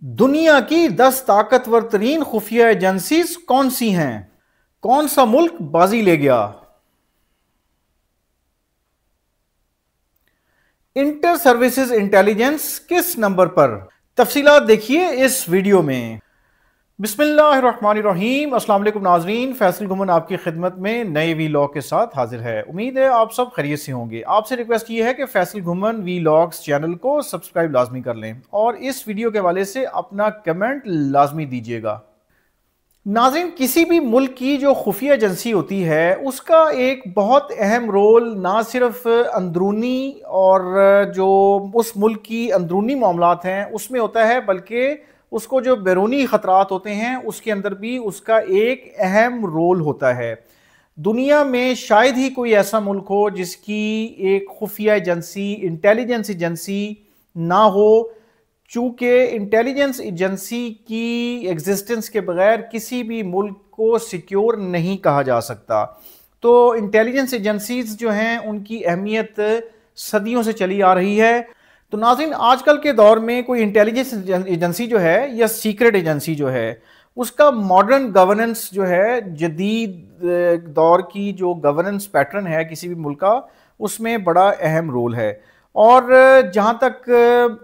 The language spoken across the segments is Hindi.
दुनिया की 10 ताकतवर तरीन खुफिया एजेंसीज कौन सी हैं? कौन सा मुल्क बाजी ले गया? इंटर सर्विसेज इंटेलिजेंस किस नंबर पर? तफसीलात देखिए इस वीडियो में। बिस्मिल्लाहिर्रहमानिर्रहीम। अस्सलाम वालेकुम नाजरीन, फैसल घुमन आपकी खिदमत में नए वीलॉग के साथ हाजिर है। उम्मीद है आप सब खैरियत से होंगे। आपसे रिक्वेस्ट ये है कि फैसल घुमन वीलॉग्स चैनल को सब्सक्राइब लाजमी कर लें और इस वीडियो के हवाले से अपना कमेंट लाजमी दीजिएगा। नाज़रीन, किसी भी मुल्क की जो खुफिया एजेंसी होती है उसका एक बहुत अहम रोल ना सिर्फ अंदरूनी और जो उस मुल्क की अंदरूनी मामलात हैं उसमें होता है, बल्कि उसको जो बैरूनी ख़तरात होते हैं उसके अंदर भी उसका एक अहम रोल होता है। दुनिया में शायद ही कोई ऐसा मुल्क हो जिसकी एक खुफिया एजेंसी, इंटेलिजेंस एजेंसी ना हो, चूंकि इंटेलिजेंस एजेंसी की एग्जिस्टेंस के बगैर किसी भी मुल्क को सिक्योर नहीं कहा जा सकता। तो इंटेलिजेंस एजेंसीज जो हैं उनकी अहमियत सदियों से चली आ रही है। तो नाज़रीन, आजकल के दौर में कोई इंटेलिजेंस एजेंसी जो है या सीक्रेट एजेंसी जो है उसका मॉडर्न गवर्नेंस जो है, जदीद दौर की जो गवर्नेंस पैटर्न है किसी भी मुल्क का, उसमें बड़ा अहम रोल है। और जहाँ तक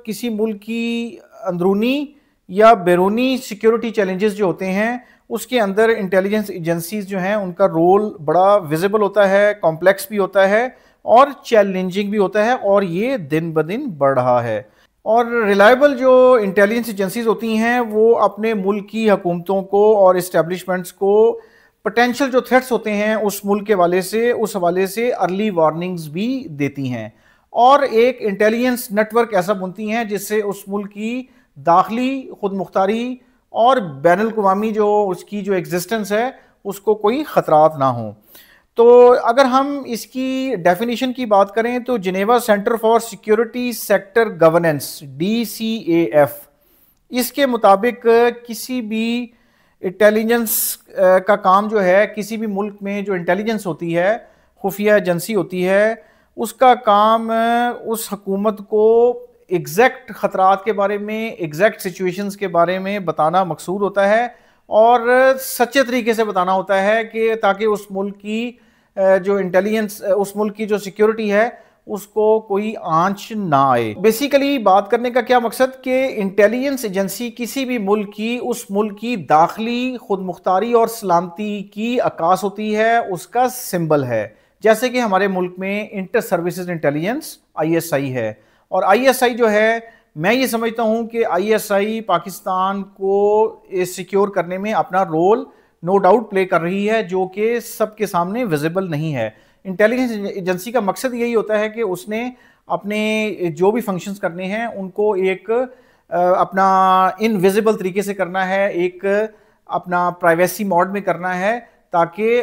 किसी मुल्क की अंदरूनी या बैरूनी सिक्योरिटी चैलेंजेस जो होते हैं उसके अंदर इंटेलिजेंस एजेंसीज जो हैं उनका रोल बड़ा विजिबल होता है, कॉम्प्लेक्स भी होता है और चैलेंजिंग भी होता है, और ये दिन ब दिन बढ़ रहा है। और रिलायबल जो इंटेलिजेंस एजेंसीज होती हैं वो अपने मुल्क की हुकूमतों को और इस्टेब्लिशमेंट्स को पोटेंशियल जो थ्रेट्स होते हैं उस मुल्क के हवाले से अर्ली वार्निंग्स भी देती हैं, और एक इंटेलिजेंस नेटवर्क ऐसा बुनती हैं जिससे उस मुल्क की दाखिली खुद मुख्तारी और बैनुल अक़वामी जो उसकी जो एग्जिस्टेंस है उसको कोई ख़तरात ना हो। तो अगर हम इसकी डेफिनेशन की बात करें तो Geneva centre for security sector governance DCAF, इसके मुताबिक किसी भी इंटेलिजेंस का काम जो है, किसी भी मुल्क में जो इंटेलिजेंस होती है, खुफिया एजेंसी होती है, उसका काम उस हुकूमत को एग्जैक्ट ख़तरात के बारे में, एग्जैक्ट सिचुएशंस के बारे में बताना मकसूद होता है और सच्चे तरीके से बताना होता है कि ताकि उस मुल्क की जो इंटेलिजेंस, उस मुल्क की जो सिक्योरिटी है उसको कोई आंच ना आए। बेसिकली बात करने का क्या मकसद कि इंटेलिजेंस एजेंसी किसी भी मुल्क की, उस मुल्क की दाखिली खुद मुख्तारी और सलामती की अक्कास होती है, उसका सिंबल है। जैसे कि हमारे मुल्क में इंटर सर्विसेज इंटेलिजेंस ISI है, और ISI जो है, मैं ये समझता हूँ कि ISI पाकिस्तान को सिक्योर करने में अपना रोल नो डाउट प्ले कर रही है, जो कि सबके सामने विजिबल नहीं है। इंटेलिजेंस एजेंसी का मकसद यही होता है कि उसने अपने जो भी फंक्शंस करने हैं उनको एक अपना इनविजिबल तरीके से करना है, एक अपना प्राइवेसी मोड में करना है, ताकि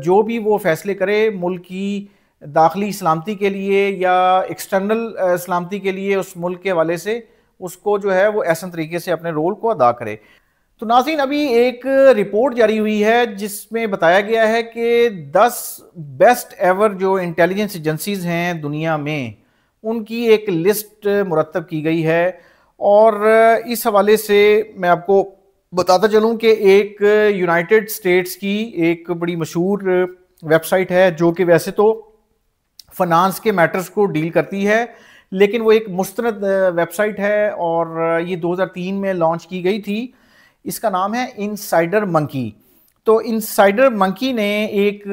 जो भी वो फैसले करे मुल्क की दाखिली सलामती के लिए या एक्सटर्नल सलामती के लिए उस मुल्क के हवाले से उसको जो है वो ऐसा तरीके से अपने रोल को अदा करे। तो नाज़रीन, अभी एक रिपोर्ट जारी हुई है जिसमें बताया गया है कि 10 बेस्ट एवर जो इंटेलिजेंस एजेंसीज हैं दुनिया में उनकी एक लिस्ट मुरतब की गई है। और इस हवाले से मैं आपको बताता चलूं कि एक यूनाइटेड स्टेट्स की एक बड़ी मशहूर वेबसाइट है जो कि वैसे तो फाइनेंस के मैटर्स को डील करती है, लेकिन वो एक मुस्तनद वेबसाइट है और ये 2003 में लॉन्च की गई थी। इसका नाम है इनसाइडर मंकी। तो इनसाइडर मंकी ने एक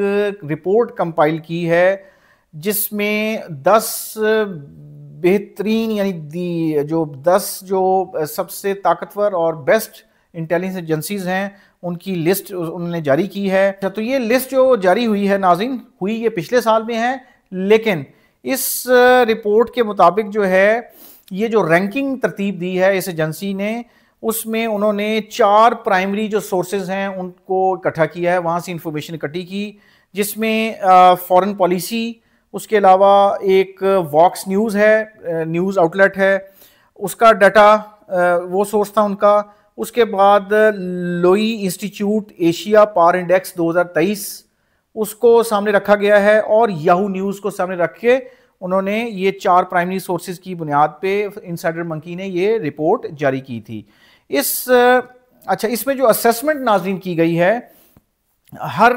रिपोर्ट कंपाइल की है जिसमें 10 बेहतरीन, यानी जो 10 जो सबसे ताकतवर और बेस्ट इंटेलिजेंस एजेंसीज हैं उनकी लिस्ट उन्होंने जारी की है। तो ये लिस्ट जो जारी हुई है नाज़रीन, हुई ये पिछले साल में है, लेकिन इस रिपोर्ट के मुताबिक जो है ये जो रैंकिंग तरतीब दी है इस एजेंसी ने, उसमें उन्होंने 4 प्राइमरी जो सोर्सेज हैं उनको इकट्ठा किया है, वहाँ से इंफॉर्मेशन इकट्ठी की, जिसमें फॉरेन पॉलिसी, उसके अलावा एक वॉक्स न्यूज़ है, न्यूज़ आउटलेट है, उसका डाटा वो सोर्स था उनका। उसके बाद लोई इंस्टीट्यूट एशिया पावर इंडेक्स 2023 उसको सामने रखा गया है, और याहू न्यूज़ को सामने रख के उन्होंने ये 4 प्राइमरी सोर्सेज की बुनियाद पे इनसाइडर मंकी ने ये रिपोर्ट जारी की थी। अच्छा, इसमें जो असेसमेंट नाज़रीन की गई है, हर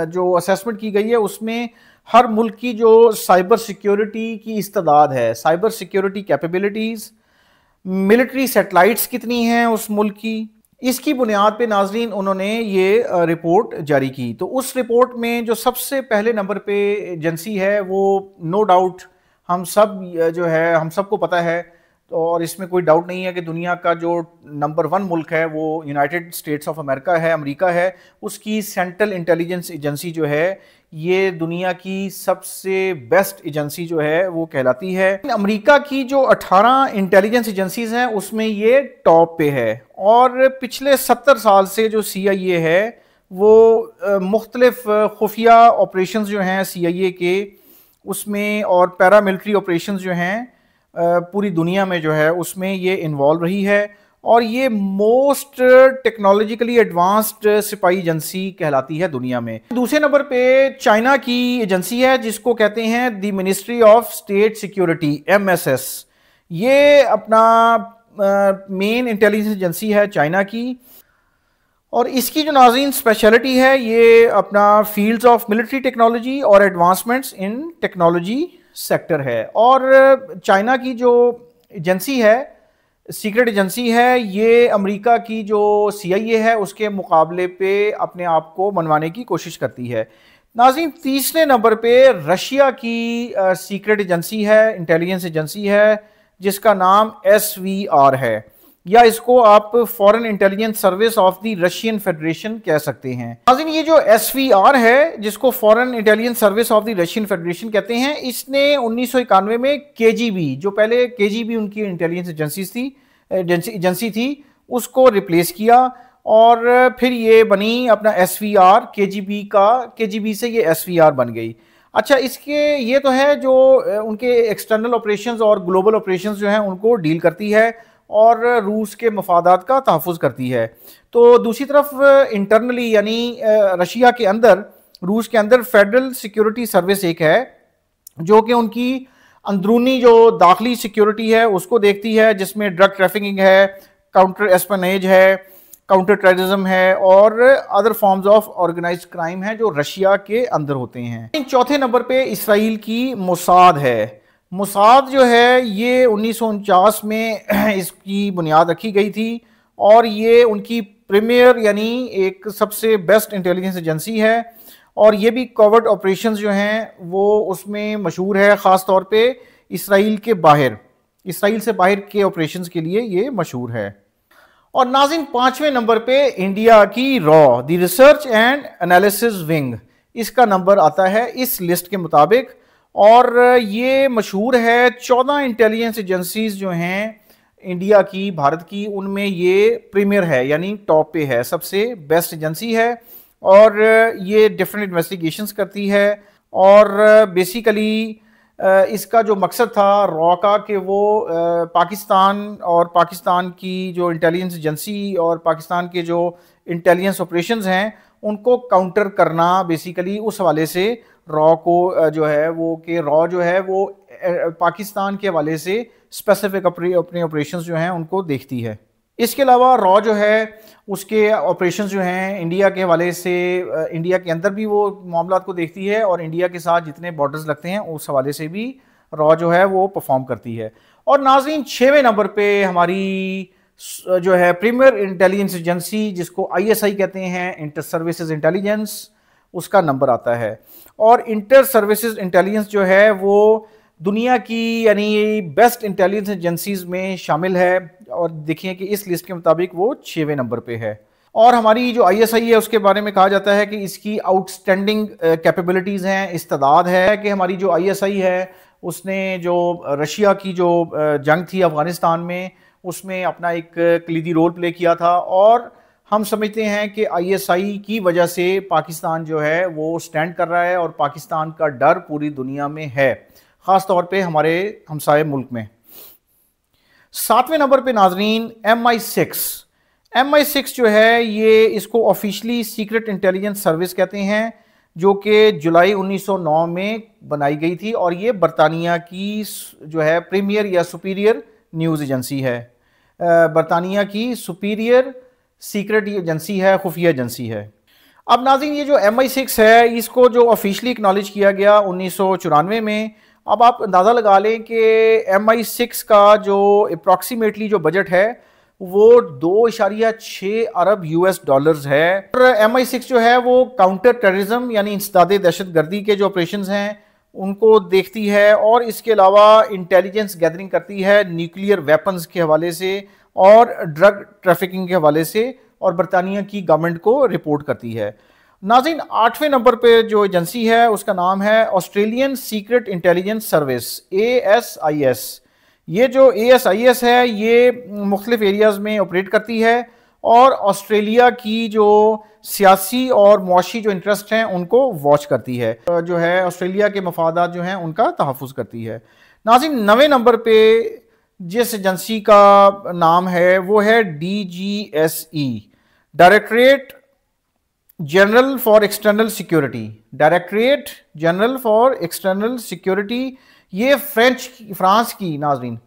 जो असेसमेंट की गई है उसमें हर मुल्क की जो साइबर सिक्योरिटी की इस्तेदाद है, cyber security capabilities, military satellites कितनी हैं उस मुल्क की, इसकी बुनियाद पे नाजरीन उन्होंने ये रिपोर्ट जारी की। तो उस रिपोर्ट में जो सबसे पहले नंबर पे एजेंसी है वो नो डाउट हम सब जो है हम सबको पता है, तो और इसमें कोई डाउट नहीं है कि दुनिया का जो नंबर 1 मुल्क है वो यूनाइटेड स्टेट्स ऑफ अमेरिका है, अमेरिका है। उसकी सेंट्रल इंटेलिजेंस एजेंसी जो है ये दुनिया की सबसे बेस्ट एजेंसी जो है वो कहलाती है। अमेरिका की जो 18 इंटेलिजेंस एजेंसीज हैं उसमें ये टॉप पे है। और पिछले 70 साल से जो CIA है वो मुख्तलिफ खुफिया ऑपरेशंस जो हैं CIA के उसमें और पैरामिलिट्री ऑपरेशंस जो हैं पूरी दुनिया में जो है उसमें ये इन्वॉल्व रही है। और ये मोस्ट टेक्नोलॉजिकली एडवांस्ड सिपाही एजेंसी कहलाती है दुनिया में। दूसरे नंबर पे चाइना की एजेंसी है जिसको कहते हैं the ministry of state security, MSS। ये अपना मेन इंटेलिजेंस एजेंसी है चाइना की, और इसकी जो नाज़रीन स्पेशलिटी है ये अपना फील्ड्स ऑफ मिलिट्री टेक्नोलॉजी और एडवांसमेंट्स इन टेक्नोलॉजी सेक्टर है। और चाइना की जो एजेंसी है, सीक्रेट एजेंसी है, ये अमेरिका की जो CIA है उसके मुकाबले पे अपने आप को मनवाने की कोशिश करती है। नाज़रीन तीसरे नंबर पे रशिया की सीक्रेट एजेंसी है, इंटेलिजेंस एजेंसी है जिसका नाम SVR है, या इसको आप foreign intelligence service of the Russian federation कह सकते हैं। नाज़रीन ये जो SVR है जिसको foreign intelligence service of the Russian federation कहते हैं, इसने 1991 में KGB, जो पहले KGB उनकी इंटेलिजेंस एजेंसी थी, उसको रिप्लेस किया और फिर ये बनी अपना SVR, KGB से ये SVR बन गई। अच्छा, इसके ये तो है जो उनके एक्सटर्नल ऑपरेशंस और ग्लोबल ऑपरेशंस जो हैं उनको डील करती है और रूस के मफादात का तहफ़्फ़ुज़ करती है। तो दूसरी तरफ इंटरनली यानी रशिया के अंदर, रूस के अंदर फेडरल सिक्योरिटी सर्विस एक है जो कि उनकी अंदरूनी जो दाखिली सिक्योरिटी है उसको देखती है, जिसमें ड्रग ट्रैफिकिंग है, काउंटर एस्पेनेज है, काउंटर टेररिज्म है और other forms of organised crime है जो रशिया के अंदर होते हैं। चौथे नंबर पे इसराइल की मोसाद है। मोसाद जो है ये 1949 में इसकी बुनियाद रखी गई थी और ये उनकी प्रीमियर यानी एक सबसे बेस्ट इंटेलिजेंस एजेंसी है, और ये भी कवर्ट ऑपरेशंस जो हैं वो उसमें मशहूर है, ख़ास तौर पे इसराइल से बाहर के ऑपरेशंस के लिए ये मशहूर है। और नाज़रीन पांचवें नंबर पे इंडिया की raw, the research and analysis wing, इसका नंबर आता है इस लिस्ट के मुताबिक, और ये मशहूर है 14 इंटेलिजेंस एजेंसीज जो हैं इंडिया की, भारत की, उनमें ये प्रीमियर है यानी टॉप पे है, सबसे बेस्ट एजेंसी है। और ये डिफरेंट इन्वेस्टिगेशंस करती है और बेसिकली इसका जो मकसद था रॉ का कि वो पाकिस्तान और पाकिस्तान की जो इंटेलिजेंस एजेंसी और पाकिस्तान के जो इंटेलिजेंस ऑपरेशंस हैं उनको काउंटर करना, बेसिकली उस हवाले से रॉ को जो है वो कि रॉ जो है वो पाकिस्तान के हवाले से स्पेसिफिक अपने ऑपरेशंस जो हैं उनको देखती है। इसके अलावा रॉ जो है उसके ऑपरेशंस जो हैं इंडिया के हवाले से, इंडिया के अंदर भी वो मामलात को देखती है और इंडिया के साथ जितने बॉर्डर्स लगते हैं उस हवाले से भी रॉ जो है वो परफॉर्म करती है। और नाज़रीन 6वें नंबर पे हमारी जो है प्रीमियर इंटेलिजेंस एजेंसी जिसको ISI कहते हैं, इंटर सर्विसेज इंटेलिजेंस, उसका नंबर आता है। और इंटर सर्विसेज इंटेलिजेंस जो है वो दुनिया की यानी बेस्ट इंटेलिजेंस एजेंसीज में शामिल है, और देखिए कि इस लिस्ट के मुताबिक वो 6वें नंबर पे है। और हमारी जो ISI है उसके बारे में कहा जाता है कि इसकी आउटस्टैंडिंग कैपेबिलिटीज़ हैं, इस्तेदाद है कि हमारी जो ISI है उसने जो रशिया की जो जंग थी अफ़गानिस्तान में उसमें अपना एक कलीदी रोल प्ले किया था, और हम समझते हैं कि ISI की वजह से पाकिस्तान जो है वो स्टैंड कर रहा है और पाकिस्तान का डर पूरी दुनिया में है, ख़ास तौर पे हमारे हमसाये मुल्क में। 7वें नंबर पे नाजरीन MI6 जो है ये इसको ऑफिशियली सीक्रेट इंटेलिजेंस सर्विस कहते हैं, जो कि जुलाई 1909 में बनाई गई थी, और ये बरतानिया की जो है प्रीमियर या सुपीरियर न्यूज़ एजेंसी है। बरतानिया की सुपीरियर सीक्रेट एजेंसी है, खुफिया एजेंसी है। अब नाज़रीन, ये जो MI6 है, इसको जो ऑफिशियली एक्नॉलेज किया गया 1994 में। अब आप अंदाज़ा लगा लें कि MI6 का जो अप्रॉक्सीमेटली जो बजट है वो 2.6 अरब US डॉलर्स है। और MI6 जो है वो काउंटर टेररिज्म यानी इंसदाद दहशत गर्दी के जो ऑपरेशंस हैं उनको देखती है, और इसके अलावा इंटेलिजेंस गैदरिंग करती है न्यूक्लियर वेपन्स के हवाले से और ड्रग ट्रैफिकिंग के हवाले से, और बरतानिया की गवर्नमेंट को रिपोर्ट करती है। नाज़रीन, 8वें नंबर पे जो एजेंसी है उसका नाम है Australian secret intelligence service, ASIS। ये जो ASIS है ये मुख्तलिफ एरियाज़ में ऑपरेट करती है और ऑस्ट्रेलिया की जो सियासी और मुआशी जो इंटरेस्ट हैं उनको वॉच करती है, जो है ऑस्ट्रेलिया के मफादात जो हैं उनका तहफ़्फ़ुज़ करती है। नाज़रीन, 9वें नंबर पे जिस एजेंसी का नाम है वो है DGSE, directorate general for external security. Directorate general for external security, ये फ्रांस की नाज़रीन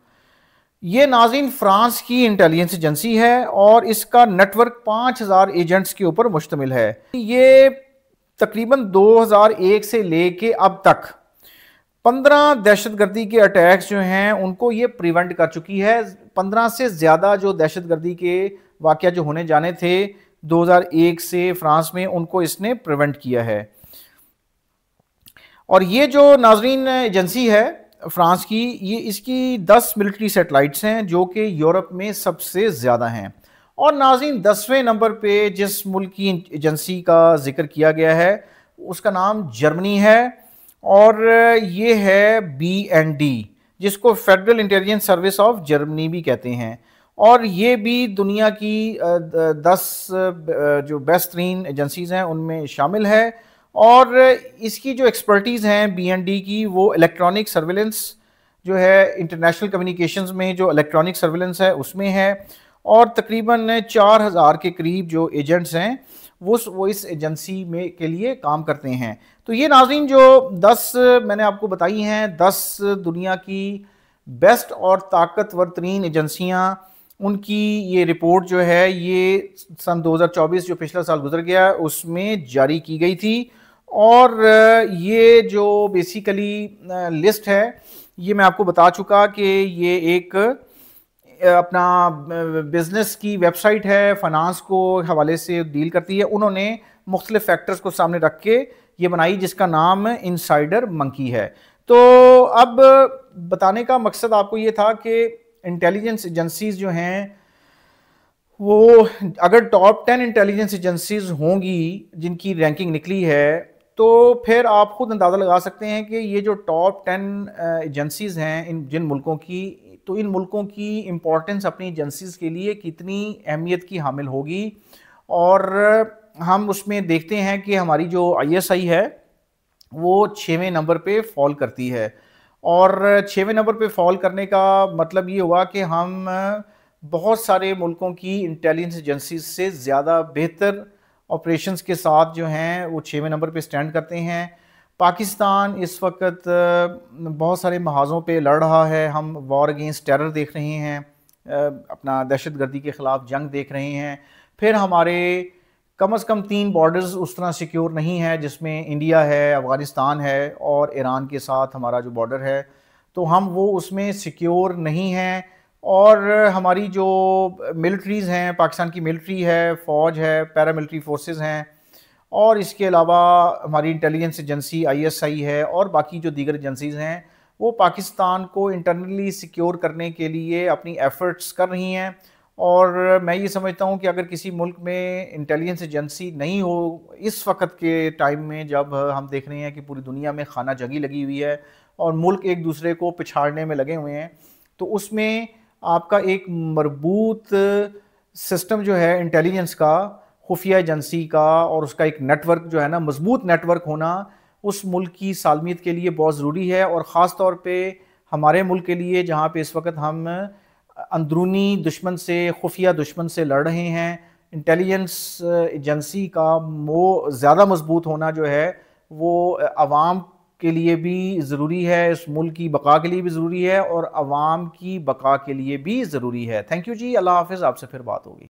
फ्रांस की इंटेलिजेंस एजेंसी है, और इसका नेटवर्क 5000 एजेंट्स के ऊपर मुश्तमिल है। ये तकरीबन 2001 से लेके अब तक 15 दहशतगर्दी के अटैक्स जो हैं उनको ये प्रिवेंट कर चुकी है। 15 से ज़्यादा जो दहशतगर्दी के वाक़या जो होने जाने थे 2001 से फ्रांस में, उनको इसने प्रिवेंट किया है। और ये जो नाज़रीन एजेंसी है फ्रांस की, ये इसकी 10 मिलिट्री सैटेलाइट्स हैं जो कि यूरोप में सबसे ज़्यादा हैं। और नाज़रीन, 10वें नंबर पे जिस मुल्क की एजेंसी का जिक्र किया गया है उसका नाम जर्मनी है, और ये है BND, जिसको federal intelligence service of Germany भी कहते हैं। और ये भी दुनिया की 10 जो बेस्ट तरीन एजेंसीज़ हैं उनमें शामिल है। और इसकी जो एक्सपर्टीज़ हैं BND की, वो इलेक्ट्रॉनिक सर्विलेंस जो है, इंटरनेशनल कम्युनिकेशंस में जो इलेक्ट्रॉनिक सर्विलेंस है उसमें है, और तकरीबन 4000 के करीब जो एजेंट्स हैं वो इस एजेंसी में के लिए काम करते हैं। तो ये नाज़रीन जो 10 मैंने आपको बताई हैं, 10 दुनिया की बेस्ट और ताकतवर तरीन एजेंसियाँ, उनकी ये रिपोर्ट जो है ये सन 2024 जो पिछला साल गुजर गया उसमें जारी की गई थी। और ये जो बेसिकली लिस्ट है ये मैं आपको बता चुका कि ये एक अपना बिजनेस की वेबसाइट है, फाइनेंस को हवाले से डील करती है। उन्होंने मुख्तलिफ फैक्टर्स को सामने रख के ये बनाई जिसका नाम इनसाइडर मंकी है। तो अब बताने का मकसद आपको ये था कि इंटेलिजेंस एजेंसीज जो हैं वो अगर टॉप 10 इंटेलिजेंस एजेंसीज होंगी जिनकी रैंकिंग निकली है, तो फिर आप खुद अंदाज़ा लगा सकते हैं कि ये जो टॉप 10 एजेंसीज हैं इन जिन मुल्कों की, तो इन मुल्कों की इम्पोर्टेंस अपनी एजेंसीज के लिए कितनी अहमियत की हामिल होगी। और हम उसमें देखते हैं कि हमारी जो ISI है वो 6वें नंबर पे फॉल करती है। और 6वें नंबर पे फॉल करने का मतलब ये हुआ कि हम बहुत सारे मुल्कों की इंटेलिजेंस एजेंसीज से ज़्यादा बेहतर ऑपरेशंस के साथ जो हैं वो 6वें नंबर पे स्टैंड करते हैं। पाकिस्तान इस वक्त बहुत सारे महाज़ों पे लड़ रहा है। हम वॉर अगेंस्ट टेरर देख रहे हैं, अपना दहशतगर्दी के ख़िलाफ़ जंग देख रहे हैं। फिर हमारे कम से कम 3 बॉर्डर्स उस तरह सिक्योर नहीं है, जिसमें इंडिया है, अफ़गानिस्तान है और ईरान के साथ हमारा जो बॉर्डर है, तो हम वो उसमें सिक्योर नहीं हैं। और हमारी जो मिलिट्रीज़ हैं, पाकिस्तान की मिलिट्री है, फ़ौज है, पैरामिलिट्री फोर्सेस हैं, और इसके अलावा हमारी इंटेलिजेंस एजेंसी ISI है और बाकी जो दीगर एजेंसीज़ हैं वो पाकिस्तान को इंटरनली सिक्योर करने के लिए अपनी एफ़र्ट्स कर रही हैं। और मैं ये समझता हूँ कि अगर किसी मुल्क में इंटेलिजेंस एजेंसी नहीं हो इस वक्त के टाइम में, जब हम देख रहे हैं कि पूरी दुनिया में खाना जंगी लगी हुई है और मुल्क एक दूसरे को पिछाड़ने में लगे हुए हैं, तो उसमें आपका एक मरबूत सिस्टम जो है इंटेलिजेंस का, खुफिया एजेंसी का, और उसका एक नेटवर्क जो है ना, मजबूत नेटवर्क होना उस मुल्क की सालमियत के लिए बहुत ज़रूरी है। और ख़ास तौर पे हमारे मुल्क के लिए, जहाँ पे इस वक्त हम अंदरूनी दुश्मन से, खुफिया दुश्मन से लड़ रहे हैं, इंटेलिजेंस एजेंसी का वो ज़्यादा मजबूत होना जो है वो अवाम के लिए भी ज़रूरी है, इस मुल्क की बका के लिए भी ज़रूरी है और अवाम की बका के लिए भी ज़रूरी है। थैंक यू जी, अल्लाह हाफ़िज़, आपसे फिर बात होगी।